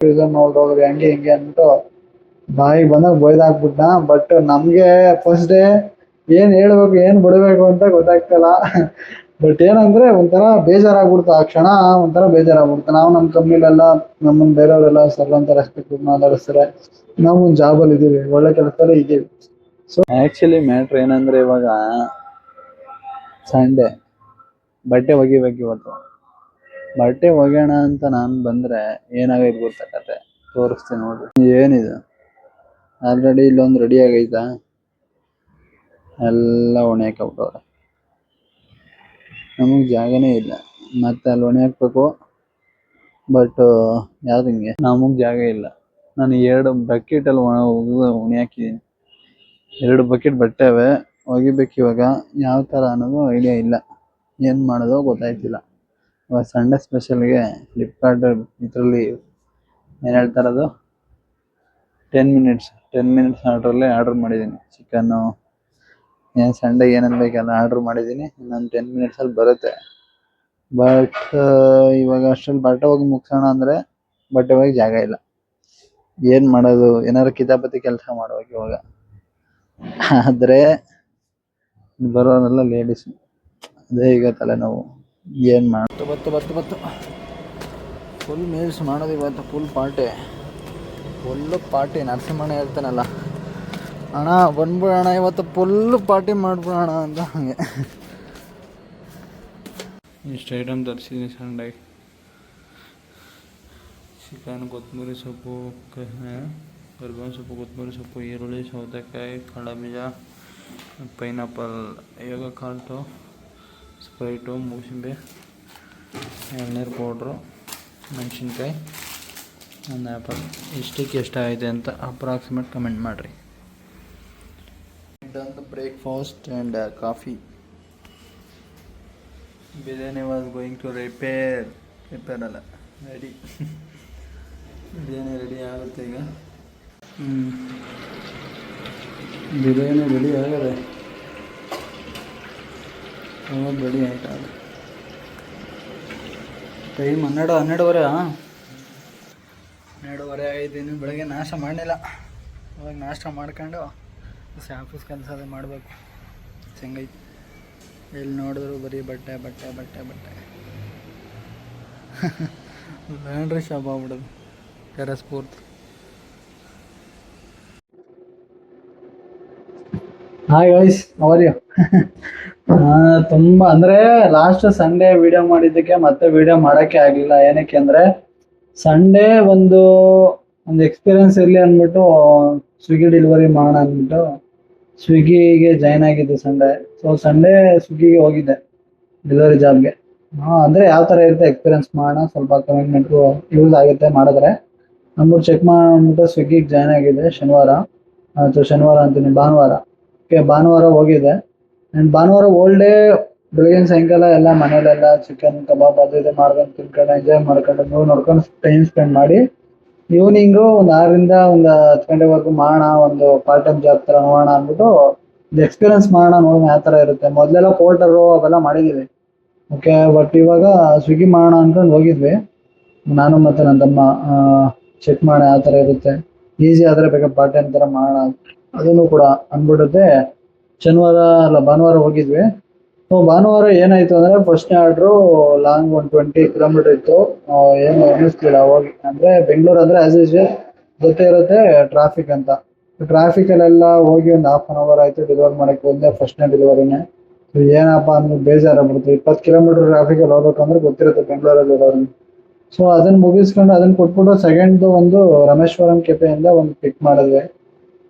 ನೋಡ್ರೋಗ್ರಿ ಹಂಗೆ ಹಿಂಗೆ ಅಂದ್ಬಿಟ್ಟು ಬಾಯಿಗೆ ಬಂದಾಗ ಬೈದಾಕ್ಬಿಟ್ನ. ಬಟ್ ನಮ್ಗೆ ಫಸ್ಟ್ ಡೇ ಏನ್ ಹೇಳ್ಬೇಕು ಏನ್ ಬಿಡ್ಬೇಕು ಅಂತ ಗೊತ್ತಾಗ್ತಿಲ್ಲ. ಬಟ್ ಏನಂದ್ರೆ ಒಂಥರ ಬೇಜಾರಾಗ್ಬಿಡ್ತು ಆ ಕ್ಷಣ. ಒಂಥರ ಬೇಜಾರಾಗ್ಬಿಡ್ತು. ನಾವು ನಮ್ಮ ಕಂಪ್ನಿಲೆಲ್ಲ ನಮ್ಮನ್ನ ಬೇರೆಯವರೆಲ್ಲ ಸರ್ ಅಂತ ರೆಸ್ಪೆಕ್ಟ್ ಮಾತಾಡಿಸ್ತಾರೆ. ನಾವು ಒಂದು ಜಾಬಲ್ಲಿ ಇದೀವಿ, ಒಳ್ಳೆ ಕೆಲಸದಲ್ಲಿ ಇದೀವಿ. ಸೊ ಆಕ್ಚುಲಿ ಮ್ಯಾಟ್ರ್ ಏನಂದ್ರೆ ಇವಾಗ ಸಂಡೇ ಬಟ್ಟೆ ಒಗಿಬೇಕು. ಇವತ್ತು ಬಟ್ಟೆ ಒಗ್ಯೋಣ ಅಂತ ನಾನು ಬಂದ್ರೆ ಏನಾಗೈತೆ ಗೊತ್ತಾ ಕತೆ, ತೋರಿಸ್ತೀನಿ ನೋಡ್ರಿ. ಏನಿದೆ ಆಲ್ರೆಡಿ ಇಲ್ಲೊಂದು ರೆಡಿ ಆಗೈತಾ, ಎಲ್ಲ ಒಣೆ ಹಾಕ್ಬಿಟ್ಟವ್ರೆ. ನಮಗೆ ಜಾಗನೇ ಇಲ್ಲ, ಮತ್ತೆ ಅಲ್ಲಿ ಒಣೆ ಹಾಕ್ಬೇಕು. ಬಟ್ ಯಾವ್ದು ಹಿಂಗೆ ನಮಗೆ ಜಾಗ ಇಲ್ಲ. ನಾನು 2 ಬಕೆಟಲ್ಲಿ ಒಣೆ ಹಾಕಿದ್ದೀನಿ. 2 ಬಕೆಟ್ ಬಟ್ಟೆ ಅವೆ, ಒಗಿಬೇಕು. ಇವಾಗ ಯಾವ ಥರ ಅನ್ನೋದು ಐಡಿಯಾ ಇಲ್ಲ, ಏನು ಮಾಡೋದು ಗೊತ್ತಾಯ್ತಿಲ್ಲ. ಇವಾಗ ಸಂಡೇ ಸ್ಪೆಷಲ್ಗೆ ಫ್ಲಿಪ್ಕಾರ್ಟ್ ಇದರಲ್ಲಿ ಏನು ಹೇಳ್ತಾರದು 10 ಮಿನಿಟ್ಸ್ ಆರ್ಡ್ರ್ ಮಾಡಿದ್ದೀನಿ. ಚಿಕನ್ನು ಏನು ಸಂಡೇ ಏನೇನು ಬೇಕೆಲ್ಲ ಆರ್ಡ್ರ್ ಮಾಡಿದ್ದೀನಿ. ಇನ್ನೊಂದು 10 ಮಿನಿಟ್ಸಲ್ಲಿ ಬರುತ್ತೆ. ಬಟ್ ಇವಾಗ ಅಷ್ಟರಲ್ಲಿ ಬಟ್ಟೆ ಹೋಗಿ ಮುಗ್ಸೋಣ ಅಂದರೆ ಬಟ್ಟೆ ಹೋಗಿ ಜಾಗ ಇಲ್ಲ. ಏನು ಮಾಡೋದು, ಏನಾದ್ರು ಕಿತಾಪತಿ ಕೆಲಸ ಮಾಡ್ಬೇಕು ಇವಾಗ. ಆದರೆ ಬರೋರೆಲ್ಲ ಲೇಡೀಸ್, ಅದೇ ಈಗ ತಲೆನೋವು. ಏನು ಮಾಡಿ ಬತ್ತು ಫುಲ್ ಮೀಲ್ಸ್ ಮಾಡೋದು ಇವತ್ತು. Full party. ನರಸಿಂಹಣ್ಣ ಹೇಳ್ತಾನಲ್ಲ, ಅಣ್ಣ ಬಂದ್ಬಿಡೋಣ ಇವತ್ತು ಫುಲ್ಲು ಪಾರ್ಟಿ ಮಾಡಿಬಿಡೋಣ ಅಂತ. ಹಾಗೆ ಇಷ್ಟು ಐಟಮ್ ತರಿಸಿದ್ದೀನಿ ಸಂಡೇಗೆ. ಚಿಕನ್, ಕೊತ್ತಂಬರಿ ಸೊಪ್ಪು, ಕರಿಬೇವಿನ ಸೊಪ್ಪು, ಕೊತ್ತಂಬರಿ ಸೊಪ್ಪು, ಈರುಳ್ಳಿ, ಸೌತೆಕಾಯಿ, ಕಡಲೆಬೀಜ, ಪೈನಾಪಲ್, ಯೋಗ ಕಾಲ್ಟು, ಸ್ಪ್ರೈಟು, ಮೂಸಂಬಿ, ಎಳ್ನೀರು ಪೌಡ್ರು, ಮೆಣಸಿನ್ಕಾಯಿ, ಒಂದು ಆ್ಯಪಲ್. ಇಷ್ಟಕ್ಕೆ ಎಷ್ಟಾಗಿದೆ ಅಂತ ಅಪ್ರಾಕ್ಸಿಮೇಟ್ ಕಮೆಂಟ್ ಮಾಡಿರಿ. Done the breakfast and coffee. Biryani was going to repair ಅಲ್ಲ, ರೆಡಿ. ಬಿರಿಯಾನಿ ರೆಡಿ ಆಗುತ್ತೆ ಈಗ. ಬಿರಿಯಾನಿ ರೆಡಿ ಆಗದೆ, ಅವಾಗ ರೆಡಿ ಆಯ್ತಾ. ಟೈಮ್ 12:30 ಆಗಿದ್ದೀನಿ. ಬೆಳಗ್ಗೆ ನಾಷ್ಟ ಮಾಡಲಿಲ್ಲ. ಅವಾಗ ನಾಷ್ಟ ಮಾಡ್ಕೊಂಡು ಆಫೀಸ್ ಕೆಲಸ ಅದೇ ಮಾಡಬೇಕು. ಚೆಂಗೈತಿ. ಎಲ್ಲಿ ನೋಡಿದ್ರು ಬರೀ ಬಟ್ಟೆ ಲ್ಯಾಂಡ್ರಿ ಶಾಪ್ ಆಗ್ಬಿಡೋದು ಟೆರಸ್ ಪೂರ್ತಿ. Hi guys, how are you? ತುಂಬ ಅಂದರೆ ಲಾಸ್ಟ್ ಸಂಡೇ ವಿಡಿಯೋ ಮಾಡಿದ್ದಕ್ಕೆ ಮತ್ತೆ ವಿಡಿಯೋ ಮಾಡೋಕ್ಕೆ ಆಗಲಿಲ್ಲ. ಏನಕ್ಕೆ ಅಂದರೆ ಸಂಡೇ ಒಂದು ಎಕ್ಸ್ಪೀರಿಯನ್ಸ್ ಇರಲಿ ಅಂದ್ಬಿಟ್ಟು ಸ್ವಿಗ್ಗಿ ಡೆಲಿವರಿ ಮಾಡೋಣ ಅಂದ್ಬಿಟ್ಟು ಸ್ವಿಗ್ಗಿಗೆ ಜಾಯ್ನ್ ಆಗಿದ್ದೆ ಸಂಡೇ. ಸೊ ಸಂಡೇ ಸ್ವಿಗ್ಗಿಗೆ ಹೋಗಿದ್ದೆ ಡೆಲಿವರಿ ಜಾಬ್ಗೆ. ಅಂದರೆ ಯಾವ ಥರ ಇರುತ್ತೆ ಎಕ್ಸ್ಪೀರಿಯನ್ಸ್ ಮಾಡೋಣ, ಸ್ವಲ್ಪ ಕಮಿಟ್ಮೆಂಟ್ಗೂ ಯೂಸ್ ಆಗುತ್ತೆ ಮಾಡಿದ್ರೆ ಅಂದ್ಬಿಟ್ಟು ಚೆಕ್ ಮಾಡ್ಬಿಟ್ಟು ಸ್ವಿಗ್ಗಿಗೆ ಜಾಯ್ನ್ ಆಗಿದ್ದೆ ಶನಿವಾರ ಅಂತೀನಿ ಭಾನುವಾರ. ಭಾನುವಾರ ಹೋಗಿದ್ದೆ. ಆ್ಯಂಡ್ ಭಾನುವಾರ ಓಲ್ ಡೇ ಬೆಳಗಿನ ಸಾಯಂಕಾಲ ಎಲ್ಲ ಮನೇಲೆಲ್ಲ ಚಿಕನ್ ಕಬಾಬ್ ಅದು ಇದು ಮಾಡ್ಕೊಂಡು ತಿನ್ಕೊಂಡು ಎಂಜಾಯ್ ಮಾಡ್ಕೊಂಡು ಮೂವಿ ನೋಡ್ಕೊಂಡು ಟೈಮ್ ಸ್ಪೆಂಡ್ ಮಾಡಿ ಈವ್ನಿಂಗು ಒಂದು 6ರಿಂದ ಒಂದು 10 ಗಂಟೆವರೆಗೂ ಮಾಡೋಣ, ಒಂದು ಪಾರ್ಟ್ ಟೈಮ್ ಜಾಬ್ ಥರ ನೋಡೋಣ ಅಂದ್ಬಿಟ್ಟು ಒಂದು ಎಕ್ಸ್ಪೀರಿಯನ್ಸ್ ಮಾಡೋಣ, ನೋಡೋಣ ಯಾವ ಥರ ಇರುತ್ತೆ. ಮೊದಲೆಲ್ಲ ಪೋರ್ಟರು ಅವೆಲ್ಲ ಮಾಡಿದ್ದೀವಿ, ಓಕೆ. ಬಟ್ ಇವಾಗ ಸ್ವಿಗ್ಗಿ ಮಾಡೋಣ ಅಂದ್ಕೊಂಡು ಹೋಗಿದ್ವಿ ನಾನು ಮತ್ತು ನನ್ನ ತಮ್ಮ. ಚೆಕ್ ಮಾಡೋಣ ಯಾವ ಥರ ಇರುತ್ತೆ, ಈಸಿ ಆದರೆ ಬೇಕಾದ್ರೆ ಪಾರ್ಟ್ ಟೈಮ್ ಥರ ಮಾಡೋಣ ಅದನ್ನು ಕೂಡ ಅಂದ್ಬಿಡುತ್ತೆ. ಭಾನುವಾರ ಹೋಗಿದ್ವಿ. ಸೊ ಭಾನುವಾರ ಏನಾಯಿತು ಅಂದರೆ ಫಸ್ಟ್ನೇ ಆರ್ಡ್ರು ಲಾಂಗ್ ಒಂದು 20 ಕಿಲೋಮೀಟ್ರ್ ಇತ್ತು. ಏನು ಅನ್ನಿಸ್ಲಿಲ್ಲ ಹೋಗಿ. ಅಂದರೆ ಬೆಂಗಳೂರು ಅಂದರೆ ಆ್ಯಸ್ ಯೂಶ್ವಲ್ ಗೊತ್ತೇ ಇರುತ್ತೆ ಟ್ರಾಫಿಕ್ ಅಂತ. ಟ್ರಾಫಿಕಲ್ಲೆಲ್ಲ ಹೋಗಿ ಒಂದು 1/2 hour ಆಯಿತು ಡೆಲಿವರ್ ಮಾಡೋಕ್ಕೆ ಬಂದೆ, ಫಸ್ಟ್ನೇ ಡೆಲಿವರಿನೇ. ಸೊ ಏನಪ್ಪ ಅಂದ್ರೆ ಬೇಜಾರಾಗ್ಬಿಡ್ತು. 20 ಕಿಲೋಮೀಟ್ರ್ ಟ್ರಾಫಿಕಲ್ಲಿ ಹೋಗ್ಬೇಕಂದ್ರೆ ಗೊತ್ತಿರುತ್ತೆ ಬೆಂಗಳೂರಲ್ಲಿ ಇರೋರಿಗೆ. ಸೊ ಅದನ್ನು ಮುಗಿಸ್ಕೊಂಡು ಅದನ್ನು ಕೊಟ್ಬಿಟ್ಟು ಸೆಕೆಂಡ್ದು ಒಂದು ರಮೇಶ್ವರಂ ಕೆಫೆಯಿಂದ ಒಂದು ಪಿಕ್ ಮಾಡಿದ್ವಿ.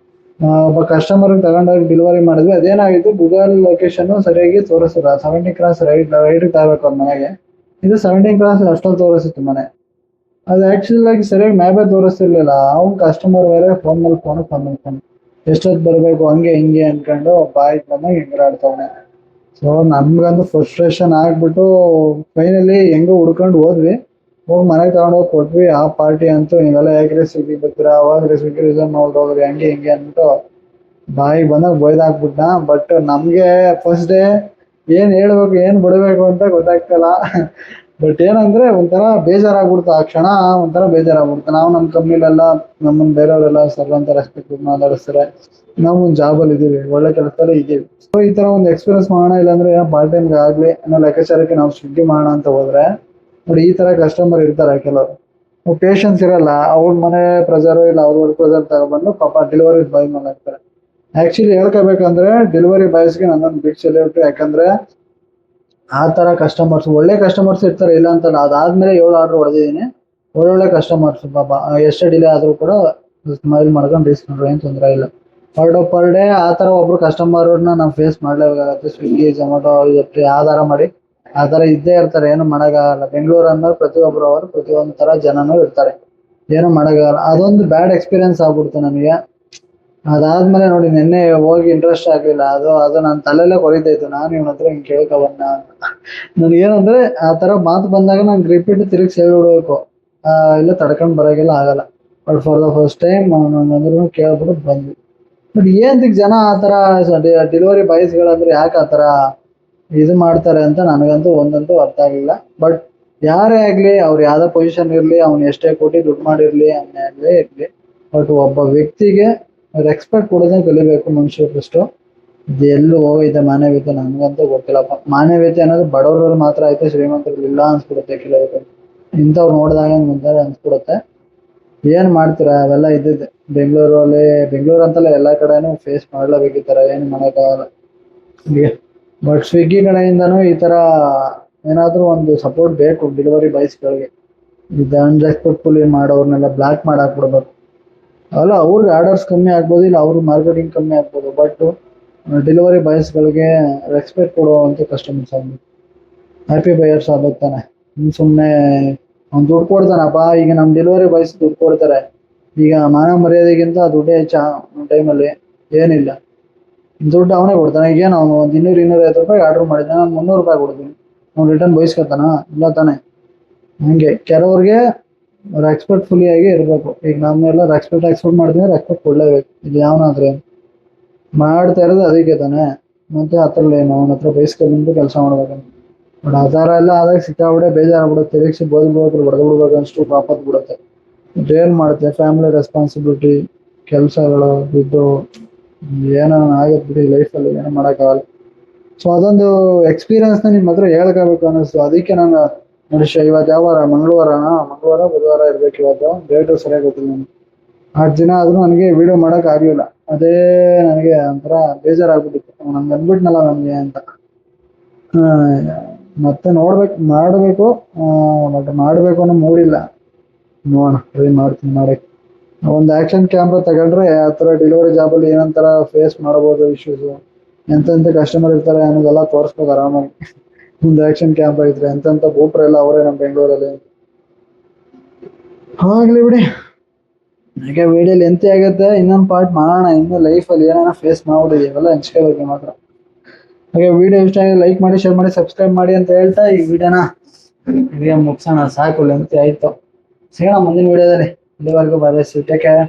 ಒಬ್ಬ ಕಸ್ಟಮರ್ಗೆ ತಗೊಂಡೋಗಿ ಡೆಲಿವರಿ ಮಾಡಿದ್ವಿ. ಅದೇನಾಗಿತ್ತು, ಗೂಗಲ್ ಲೊಕೇಶನ್ನು ಸರಿಯಾಗಿ ತೋರಿಸಿಲ್ಲ. 70 ಕ್ರಾಸ್ ರೈಟಿಗೆ ತಗೋಬೇಕು ಅವ್ರ ಮನೆಗೆ. ಇದು 70 ಕ್ರಾಸ್ ಅಷ್ಟೊಂದು ತೋರಿಸಿತ್ತು ಮನೆ. ಅದು ಆ್ಯಕ್ಚುಲಾಗಿ ಸರಿಯಾಗಿ ಮ್ಯಾಪೇ ತೋರಿಸ್ತಿರ್ಲಿಲ್ಲ. ಅವ್ನು ಕಸ್ಟಮರ್ ಬೇರೆ ಫೋನ್ ಎಷ್ಟೊತ್ತು ಬರಬೇಕು ಹಂಗೆ ಹಿಂಗೆ ಅಂದ್ಕೊಂಡು ಬಾಯಿಗೆ ಬಂದಾಗ ಹೆಂಗರಾಡ್ತವನೆ. ಸೊ ನಮ್ಗಂತೂ ಫ್ರಸ್ಟ್ರೇಷನ್ ಆಗಿಬಿಟ್ಟು ಫೈನಲಿ ಹೆಂಗೋ ಹುಡ್ಕೊಂಡು ಹೋದ್ವಿ. ಹೋಗಿ ಮನೆಗೆ ತಗೊಂಡೋಗಿ ಕೊಟ್ವಿ. ಆ ಪಾರ್ಟಿ ಅಂತೂ ನೀವೆಲ್ಲ ಹೇಗ್ರಿ ಸ್ವಿಗ್ಗಿ ಬರ್ತೀರಾ, ಅವಾಗ್ರಿ ಸ್ವಿಗ್ಗಿ ರಿಸರ್ವ್ ನೋಡ್ರೋಗ್ರಿ ಹಂಗೆ ಹಿಂಗೆ ಅಂದ್ಬಿಟ್ಟು ಬಾಯಿಗೆ ಬಂದಾಗ ಬೈದಾಕ್ಬಿಟ್ನ. ಬಟ್ ನಮಗೆ ಫಸ್ಟ್ ಡೇ ಏನು ಹೇಳ್ಬೇಕು ಏನು ಬಿಡಬೇಕು ಅಂತ ಗೊತ್ತಾಗ್ತಿಲ್ಲ. ಬಟ್ ಏನಂದ್ರೆ ಒಂಥರ ಬೇಜಾರಾಗ್ಬಿಡ್ತು ಆ ಕ್ಷಣ. ಒಂಥರ ಬೇಜಾರಾಗ್ಬಿಡ್ತು. ನಾವು ನಮ್ಮ ಕಂಪ್ನಿಲೆಲ್ಲ ನಮ್ಮನ್ನ ಬೇರೆಯವರೆಲ್ಲ ಸರ್ ಅಂತ ರೆಸ್ಪೆಕ್ಟ್ ಮಾತಾಡಿಸ್ತಾರೆ. ನಾವು ಒಂದು ಜಾಬಲ್ಲಿ ಇದೀವಿ, ಒಳ್ಳೆ ಕೆಲಸದಲ್ಲಿ ಇದೀವಿ. ಸೊ ಈ ತರ ಒಂದು ಎಕ್ಸ್ಪೀರಿಯನ್ಸ್ ಮಾಡೋಣ, ಇಲ್ಲಾಂದ್ರೆ ಪಾರ್ಟ್ ಟೈಮ್ ಆಗ್ಲಿ ಅನ್ನೋ ಲೆಕ್ಕಾಚಾರಕ್ಕೆ ನಾವು ಸ್ವಿಗ್ಗಿ ಮಾಡೋಣ ಅಂತ ಹೋದ್ರೆ ನೋಡಿ ಈ ತರ ಕಸ್ಟಮರ್ ಇರ್ತಾರೆ ಕೆಲವರು. ಪೇಷನ್ಸ್ ಇರಲ್ಲ, ಅವ್ರ ಮನೆ ಪ್ರೆಸರ್ ಇಲ್ಲ ಅವ್ರ ಪ್ರೆಸರ್ ತಗೊಬಂದು ಪಾಪ ಡೆಲಿವರಿ ಬಾಯ್ ಮೇಲೆ ಹಾಕ್ತಾರೆ. ಆಕ್ಚುಲಿ ಹೇಳ್ಕೋಬೇಕಂದ್ರೆ ಡೆಲಿವರಿ ಬಾಯ್ಸ್ಗೆ ನನ್ನೊಂದು ಬಿಗ್ ಸೆಲ್ಯೂಟ್. ಯಾಕಂದ್ರೆ ಆ ತರ ಕಸ್ಟಮರ್ಸ್, ಒಳ್ಳೆ ಕಸ್ಟಮರ್ಸ್ ಇರ್ತಾರೆ, ಇಲ್ಲ ಅಂತಲ್ಲ. ಅದಾದ್ಮೇಲೆ 7 ಆರ್ಡರ್ ಹೊಡೆದಿದ್ದೀನಿ. ಒಳ್ಳೊಳ್ಳೆ ಕಸ್ಟಮರ್ಸ್ ಪಾಪ ಎಷ್ಟೇ ಡಿಲೇ ಆದ್ರೂ ಕೂಡ ಸ್ಮೈಲ್ ಮಾಡ್ಕೊಂಡು ರೀಸ್ಕೊಂಡ್ರು, ಏನ್ ತೊಂದರೆ ಇಲ್ಲ. ಪರ್ ಡೇ ಆ ತರ ಒಬ್ರು ಕಸ್ಟಮರ್ನ ನಾವು ಫೇಸ್ ಮಾಡ್ಲೇಬೇಕಾಗತ್ತೆ. ಸ್ವಿಗ್ಗಿ ಝೊಮ್ಯಾಟೊ ಇದಕ್ಕೆ ಆಧಾರ ಮಾಡಿ ಆ ತರ ಇದ್ದೇ ಇರ್ತಾರೆ, ಏನು ಮಾಡಕ್ಕಾಗಲ್ಲ. ಬೆಂಗಳೂರು ಅಂದ್ರೆ ಪ್ರತಿಯೊಬ್ಬರು ಅವರು ಪ್ರತಿಯೊಂದು ತರ ಜನನೂ ಇರ್ತಾರೆ, ಏನು ಮಾಡಕ್ಕಾಗಲ್ಲ. ಅದೊಂದು ಬ್ಯಾಡ್ ಎಕ್ಸ್ಪೀರಿಯನ್ಸ್ ಆಗ್ಬಿಡ್ತು ನನಗೆ. ಅದಾದ್ಮೇಲೆ ನೋಡಿ ನಿನ್ನೆ ಹೋಗಿ ಇಂಟ್ರೆಸ್ಟ್ ಆಗ್ಲಿಲ್ಲ. ಅದು ನನ್ನ ತಲೆಯಲ್ಲೇ ಕೊರಿತೈತು, ನಾನು ಇವನ ಹತ್ರ ಹಿಂಗೆ ಕೇಳ್ಕೊಬನ್ನ ಅಂತ. ನನಗೇನಂದ್ರೆ ಆ ತರ ಮಾತು ಬಂದಾಗ ನಂಗೆ ರಿಪೀಟ್ ತಿರುಗಿ ಸೇರಿ ಬಿಡ್ಬೇಕು, ಇಲ್ಲ ತಡ್ಕೊಂಡ್ ಬರೋಕೆಲ್ಲ ಆಗಲ್ಲ. But for the first time ನಾನು ಕೇಳ್ಬಿಟ್ಟು ಬಂದ್ವಿ. ಬಟ್ ಏನಕ್ಕೆ ಜನ ಆ ತರ ಡೆಲಿವರಿ ಬಾಯ್ಸ್ಗಳಂದ್ರೆ ಯಾಕೆ ಆ ತರ ಇದು ಮಾಡ್ತಾರೆ ಅಂತ ನನಗಂತೂ ಒಂದಂತೂ ಅರ್ಥ ಆಗಿಲ್ಲ. ಬಟ್ ಯಾರೇ ಆಗ್ಲಿ, ಅವ್ರು ಯಾವ್ದೋ ಪೊಸಿಷನ್ ಇರ್ಲಿ, ಅವ್ನು ಎಷ್ಟೇ ಕೋಟಿ ದುಡ್ಡು ಮಾಡಿರ್ಲಿ, ಅನ್ನೇ ಇರ್ಲಿ, ಬಟ್ ಒಬ್ಬ ವ್ಯಕ್ತಿಗೆ ರೆಸ್ಪೆಕ್ಟ್ ಕೊಡೋದನ್ನ ಕಲಿಬೇಕು ಮನುಷ್ಯರು ಫಸ್ಟ್. ಇದು ಎಲ್ಲೂ ಹೋಗೈತೆ ಮಾನವೀಯತೆ ನನಗಂತೂ ಗೊತ್ತಿಲ್ಲಪ್ಪ. ಮಾನವೀಯತೆ ಅನ್ನೋದು ಬಡವ್ರಲ್ಲಿ ಮಾತ್ರ ಐತೆ, ಶ್ರೀಮಂತರಲ್ಲಿ ಇಲ್ಲ ಅನ್ಸ್ಬಿಡುತ್ತೆ ಕೆಲವರು. ಇಂಥವ್ರು ನೋಡಿದಾಗ ಮುಂದೆ ಅನ್ಸ್ಬಿಡುತ್ತೆ. ಏನ್ ಮಾಡ್ತೀರಾ, ಅವೆಲ್ಲ ಇದ್ದಿದ್ದೆ ಬೆಂಗಳೂರು ಅಂತಲ್ಲ ಎಲ್ಲಾ ಕಡೆನೂ ಫೇಸ್ ಮಾಡ್ಲೇಬೇಕು ಈ ತರ, ಏನ್ ಮಾಡಕ್ಕಾಗಲ್ಲ. ಬಟ್ ಸ್ವಿಗ್ಗಿ ಕಡೆಯಿಂದನೂ ಈ ತರ ಏನಾದ್ರೂ ಒಂದು ಸಪೋರ್ಟ್ ಬೇಕು ಡೆಲಿವರಿ ಬಾಯ್ಸ್ಗಳಿಗೆ. ಇದು ಅನ್ರೆಸ್ಪೆಕ್ಟ್ಫುಲಿ ಮಾಡೋರ್ನೆಲ್ಲ ಬ್ಲಾಕ್ ಮಾಡಾಕ್ಬಿಡ್ಬೇಕು. ಅಲ್ಲ, ಅವ್ರಿಗೆ ಆರ್ಡರ್ಸ್ ಕಮ್ಮಿ ಆಗ್ಬೋದು, ಇಲ್ಲ ಅವ್ರಿಗೆ ಮಾರ್ಕೆಟಿಂಗ್ ಕಮ್ಮಿ ಆಗ್ಬೋದು, ಬಟ್ ಡೆಲಿವರಿ ಬಾಯ್ಸ್ಗಳಿಗೆ ರೆಸ್ಪೆಕ್ಟ್ ಕೊಡುವಂಥ ಕಸ್ಟಮರ್ಸ್ ಆಗ್ಬೇಕು, ಹ್ಯಾಪಿ ಬೈಯರ್ಸ್ ಆಗ್ಬೇಕು ತಾನೆ. ಸುಮ್ಮನೆ ಅವ್ನು ದುಡ್ಡು ಕೊಡ್ತಾನಪ್ಪ. ಈಗ ನಮ್ಮ ಡೆಲಿವರಿ ಬಾಯ್ಸ್ ದುಡ್ಡು ಕೊಡ್ತಾರೆ. ಈಗ ಮಾನ ಮರ್ಯಾದೆಗಿಂತ ದುಡ್ಡೇ ಹೆಚ್ಚ ಟೈಮಲ್ಲಿ ಏನಿಲ್ಲ. ದುಡ್ಡು ಅವನೇ ಕೊಡ್ತಾನೆ. ಈಗೇನು ಅವನು ಒಂದು 200-250 ರೂಪಾಯಿ ಆರ್ಡರ್ ಮಾಡಿದ್ದಾನೆ, ನಾನು 300 ರೂಪಾಯಿ ಕೊಡ್ತೀನಿ, ಅವ್ನು ರಿಟರ್ನ್ ಬಯಸ್ಕೊತಾನ? ಇಲ್ಲ ತಾನೆ. ಹಂಗೆ ಕೆಲವ್ರಿಗೆ ರೆಸ್ಪೆಕ್ಟ್ಫುಲಿ ಆಗಿ ಇರಬೇಕು. ಈಗ ನಮ್ಮೆಲ್ಲ ರೆಸ್ಪೆಕ್ಟ್ ಮಾಡ್ತೀವಿ, ರೆಸ್ಪೆಕ್ಟ್ ಕೊಡಲೇಬೇಕು. ಇದು ಯಾವನಾದ್ರೆ ಮಾಡ್ತಾ ಇರೋದು ಅದಕ್ಕೆ ತಾನೆ. ಮತ್ತೆ ಹತ್ರಲ್ಲಿ ಏನು ಅವನ ಹತ್ರ ಬಯಸ್ಕೊಂಡು ಕೆಲಸ ಮಾಡ್ಬೇಕಂತ. ಬಟ್ ಆ ಥರ ಎಲ್ಲ ಆದಾಗ ಸಿಕ್ಕಾಬಿಡೆ ಬೇಜಾರಾಗ್ಬಿಡುತ್ತೆ. ತಿರುಗಿಸಿ ಬದುಕ್ಬಿಡ್ಬೇಕು, ಬಡ್ದು ಅಷ್ಟು ಆಪತ್ ಬಿಡುತ್ತೆ. ಏನ್ ಮಾಡುತ್ತೆ, ಫ್ಯಾಮಿಲಿ ರೆಸ್ಪಾನ್ಸಿಬಿಲಿಟಿ, ಕೆಲಸಗಳು, ದುಡ್ಡು, ಏನೋ ಆಗತ್ತೆ ಬಿಡಿ ಲೈಫಲ್ಲಿ, ಏನೋ ಮಾಡೋಕ್ಕಾಗಲ್ಲ. ಸೊ ಅದೊಂದು ಎಕ್ಸ್ಪೀರಿಯನ್ಸ್ನ ನಿಮ್ಮ ಹತ್ರ ಹೇಳ್ಕೋಬೇಕು ಅನ್ನಿಸ್ತು. ಅದಕ್ಕೆ ನಾನು ಮನುಷ್ಯ ಇವತ್ತು ಯಾವ ವಾರ, ಮಂಗಳವಾರ ಬುಧವಾರ ಇರ್ಬೇಕು. ಇವತ್ತು ಡೇಟು ಸರಿಯಾಗಿ ಗೊತ್ತಿಲ್ಲ ನನಗೆ. 8 ದಿನ ಆದ್ರೂ ನನಗೆ ವಿಡಿಯೋ ಮಾಡಕ್ ಆಗ್ಲಿಲ್ಲ. ಅದೇ ನನಗೆ ಒಂಥರ ಬೇಜಾರಾಗ್ಬಿಟ್ಟಿತ್ತು. ನಂಗೆ ಅಂದ್ಬಿಟ್ನಲ್ಲ ನನಗೆ ಅಂತ. ಮತ್ತೆ ಮಾಡಬೇಕು. ಬಟ್ ಮಾಡಬೇಕು ಅನ್ನೋ ಮೂಡಿಲ್ಲ. ನೋಡೋಣ, ಟ್ರೈ ಮಾಡ್ತೀನಿ ಮಾಡಕ್ಕೆ. ಒಂದು ಆಕ್ಷನ್ ಕ್ಯಾಮ್ರಾ ತಗೊಂಡ್ರೆ ಆ ಥರ ಡೆಲಿವರಿ ಜಾಬಲ್ಲಿ ಏನಂತರ ಫೇಸ್ ಮಾಡ್ಬೋದು ಇಶ್ಯೂಸು, ಎಂತೆಂಥ ಕಸ್ಟಮರ್ ಇರ್ತಾರೆ ಅನ್ನೋದೆಲ್ಲ ತೋರಿಸ್ಬೇಕು ಆರಾಮಾಗಿ. ಒಂದು ಆಕ್ಷನ್ ಕ್ಯಾಮ್ರಾ ಇದ್ರೆ ಎಂತೆಂಥ ಬೂಟ್ರ್ ಎಲ್ಲ ಅವರೇ ನಮ್ಮ ಬೆಂಗಳೂರಲ್ಲಿ. ಆಗ್ಲಿ ಬಿಡಿ, ಹಾಗೆ ವಿಡಿಯೋ ಲೆಂತಿ ಆಗುತ್ತೆ. ಇನ್ನೊಂದು ಪಾರ್ಟ್ ಮಾಡೋಣ. ಇನ್ನು ಲೈಫಲ್ಲಿ ಏನೇನೋ ಫೇಸ್ ಮಾಡ್ಬಿಟ್ಟಿದೆ, ಇವೆಲ್ಲ ಹಂಚ್ಕೋಬೇಕು ಮಾತ್ರ. ಹಾಗೆ ವಿಡಿಯೋ ಇಷ್ಟ ಆಗಿ ಲೈಕ್ ಮಾಡಿ, ಶೇರ್ ಮಾಡಿ, ಸಬ್ಸ್ಕ್ರೈಬ್ ಮಾಡಿ ಅಂತ ಹೇಳ್ತಾ ಈ ವಿಡಿಯೋನ ಮುಗಿಸೋಣ. ಸಾಕು, ಲೆಂತಿ ಆಯ್ತು. ಸಿಗೋಣ ಮುಂದಿನ ವಿಡಿಯೋದಲ್ಲಿ. ಇಲ್ಲಿವರೆಗೂ ಬಾಯ್, ಟೇಕ್ ಕೇರ್.